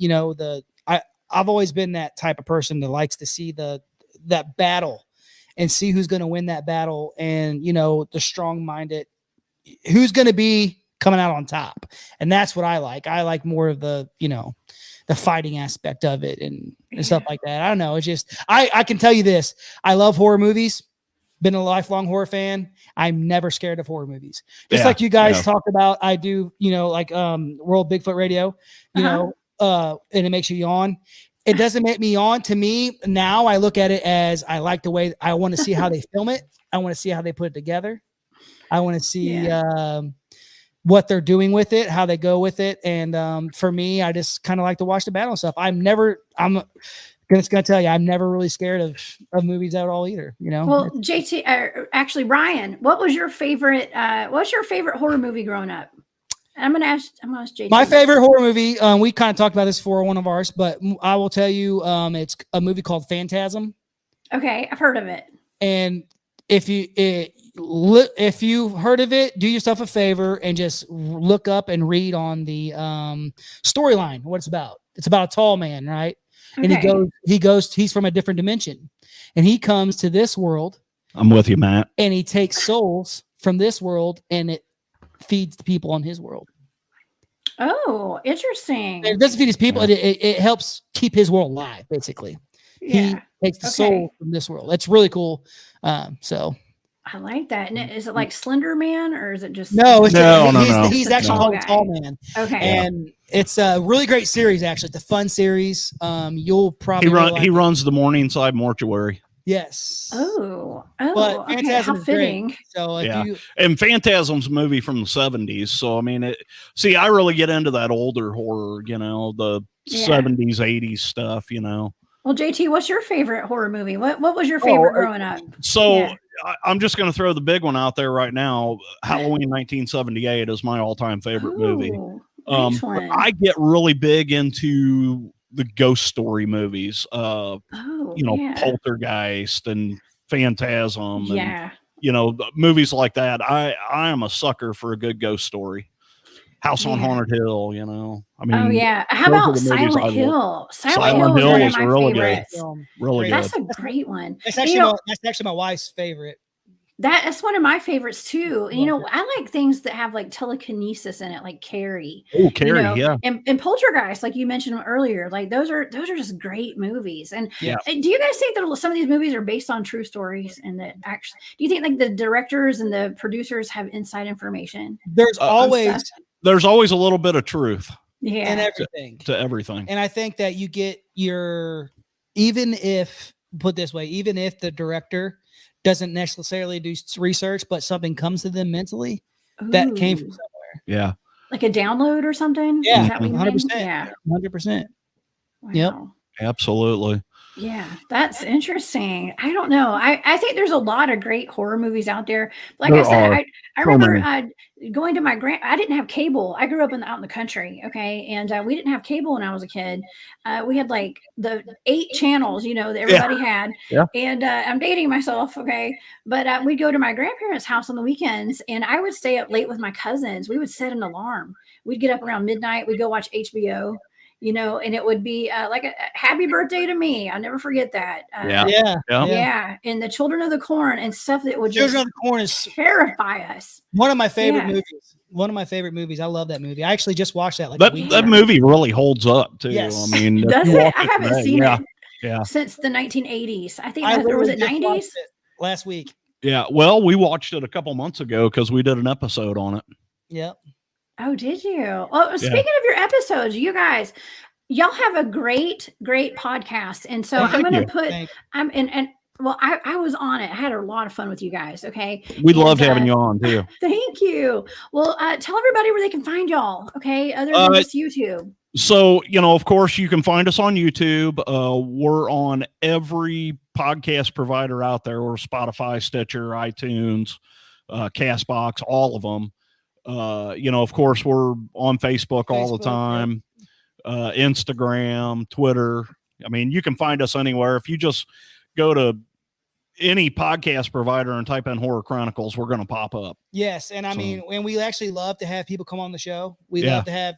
I've always been that type of person that likes to see that battle and see who's going to win that battle, and, the strong-minded, who's going to be coming out on top. And that's what I like. I like more of the fighting aspect of it and stuff like that. I don't know. It's just, I can tell you this. I love horror movies. Been a lifelong horror fan. I'm never scared of horror movies. Just like you guys talked about, I do, like World Bigfoot Radio, and it makes you yawn. It doesn't make me yawn. To me, now I look at it as, I like the way, I want to see how they film it. I want to see how they put it together. I want to see what they're doing with it, how they go with it. And for me, I just kind of like to watch the battle stuff. I'm going to tell you, I'm never really scared of movies at all either. Well, JT, actually, Ryan, what's your favorite horror movie growing up? I'm going to ask JT. My favorite horror movie, we kind of talked about this for one of ours, but I will tell you, it's a movie called Phantasm. Okay, I've heard of it. And if you've heard of it, do yourself a favor and just look up and read on the storyline what it's about. It's about a tall man, right? Okay. And he's from a different dimension, and he comes to this world. I'm with you, Matt. And he takes souls from this world, and it feeds the people on his world. Oh, interesting. It doesn't feed his people. It helps keep his world alive, basically. He takes the soul from this world. That's really cool. So I like that. And is it like Slender Man or is it just no? He's He's actually called Tall Man. Okay, and it's a really great series. Actually, it's a fun series. You'll probably he runs the Morningside Mortuary. Yes. But okay. Phantasm how fitting. Great. So and Phantasm's a movie from the 70s. So I mean, I really get into that older horror, the 70s, 80s stuff, Well, JT, what's your favorite horror movie? What was your favorite growing up? So I'm just going to throw the big one out there right now. Halloween 1978 is my all-time favorite movie. Nice one. I get really big into the ghost story movies. Poltergeist and Phantasm and movies like that. I am a sucker for a good ghost story. House on Haunted Hill, I mean, how about Silent Hill? Silent Hill is really favorites. Good. Really That's good. A great one. That's actually my wife's favorite. That's one of my favorites too. And, I like things that have like telekinesis in it, like Carrie. Oh, Carrie, yeah. And Poltergeist, like you mentioned earlier, like those are just great movies. And do you guys think that some of these movies are based on true stories? And that actually, do you think like the directors and the producers have inside information? There's always a little bit of truth. Yeah. And everything. To everything. And I think that you get even if the director doesn't necessarily do research, but something comes to them mentally that came from somewhere. Yeah. Like a download or something? Yeah. Is that what you mean? 100%. Yeah. 100%. Wow. Yep. Absolutely. Yeah, that's interesting. I don't know. I think there's a lot of great horror movies out there. Like I said, I remember going to I didn't have cable. I grew up out in the country. Okay. And we didn't have cable when I was a kid. We had like the 8 channels, that everybody had. Yeah. And I'm dating myself. Okay. But we'd go to my grandparents' house on the weekends and I would stay up late with my cousins. We would set an alarm. We'd get up around midnight. We'd go watch HBO. And it would be like a happy birthday to me. I'll never forget that. Yeah. And the Children of the Corn and stuff that would Children of the Corn is terrify us. One of my favorite movies. One of my favorite movies. I love that movie. I actually just watched that that movie really holds up too. Yes. I mean, does it? I haven't seen it Yeah. since the 1980s. I think was it 90s? Last week. Yeah. Well, we watched it a couple months ago because we did an episode on it. Yep. Oh, did you? Oh, speaking of your episodes, you guys, y'all have a great podcast. And so I'm going to put, I was on it. I had a lot of fun with you guys. Okay. We loved having you on too. Thank you. Well, tell everybody where they can find y'all. Okay. Other than just YouTube. So, of course you can find us on YouTube. We're on every podcast provider out there, or Spotify, Stitcher, iTunes, Castbox, all of them. Of course we're on Facebook all the time, Instagram, Twitter. I mean, you can find us anywhere. If you just go to any podcast provider and type in Horror Chronicles, we're going to pop up. Yes. And and we actually love to have people come on the show. We love to have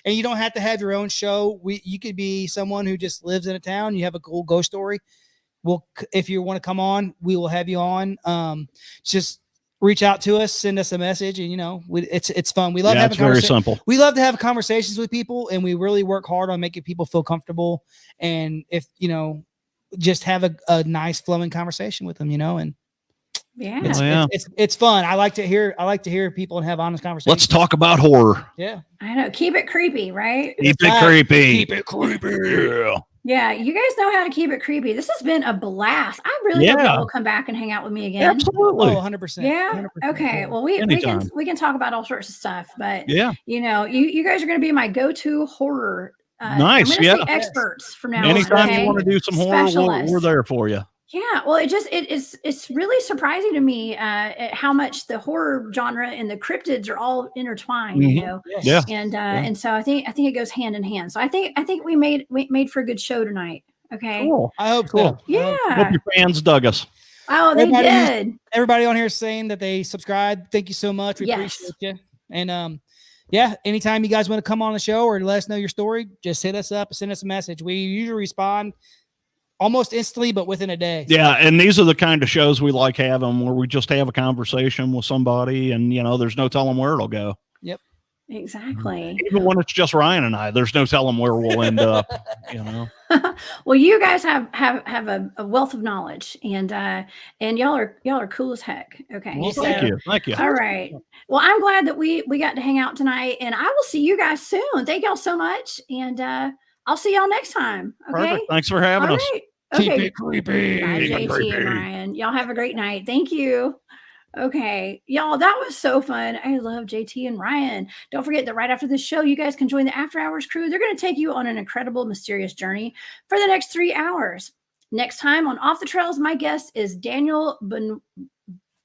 and you don't have to have your own show. You could be someone who just lives in a town. You have a cool ghost story. If you want to come on, we will have you on. Just reach out to us, send us a message, and it's fun. We love having very simple. We love to have conversations with people, and we really work hard on making people feel comfortable. And if just have a nice flowing conversation with them, and it's fun. I like to hear people and have honest conversations. Let's talk about horror. Yeah, I know. Keep it creepy, right? Keep it creepy. Yeah, you guys know how to keep it creepy. This has been a blast. I really hope y'all will come back and hang out with me again. Absolutely. 100%. Yeah. 100%. Okay. Well, we can talk about all sorts of stuff, but you guys are going to be my go-to horror. Nice. I'm gonna say experts from now on. Anytime you want to do some horror, we're there for you. Yeah, well, it's really surprising to me how much the horror genre and the cryptids are all intertwined, Yeah. And so I think it goes hand in hand. So I think we made for a good show tonight. Okay. Cool. I hope so. Cool. Yeah. Hope your fans dug us. Oh, they did. Everybody on here is saying that they subscribe. Thank you so much. We appreciate you. And anytime you guys want to come on the show or let us know your story, just hit us up, send us a message. We usually respond almost instantly, but within a day. Yeah, and these are the kind of shows we like having, where we just have a conversation with somebody, and there's no telling where it'll go. Yep, exactly. Even when it's just Ryan and I, there's no telling where we'll end up. Well, you guys have a wealth of knowledge, and y'all are cool as heck. Okay, Well, so thank you. all right. Well, I'm glad that we got to hang out tonight, and I will see you guys soon. Thank y'all so much, and I'll see y'all next time. Okay. Perfect. Thanks for having us. Right. Keep Okay. it creepy. Bye, JT and Ryan. Y'all have a great night. Thank you. Okay, y'all, that was so fun. I love JT and Ryan. Don't forget that right after this show, you guys can join the After Hours crew. They're going to take you on an incredible, mysterious journey for the next 3 hours. Next time on Off the Trails, my guest is Daniel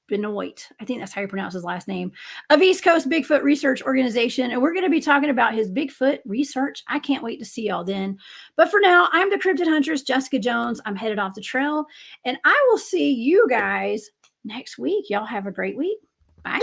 Benoit. I think that's how you pronounce his last name, of East Coast Bigfoot Research Organization. And we're going to be talking about his Bigfoot research. I can't wait to see y'all then. But for now, I'm the Cryptid Huntress, Jessica Jones. I'm headed off the trail, and I will see you guys next week. Y'all have a great week. Bye.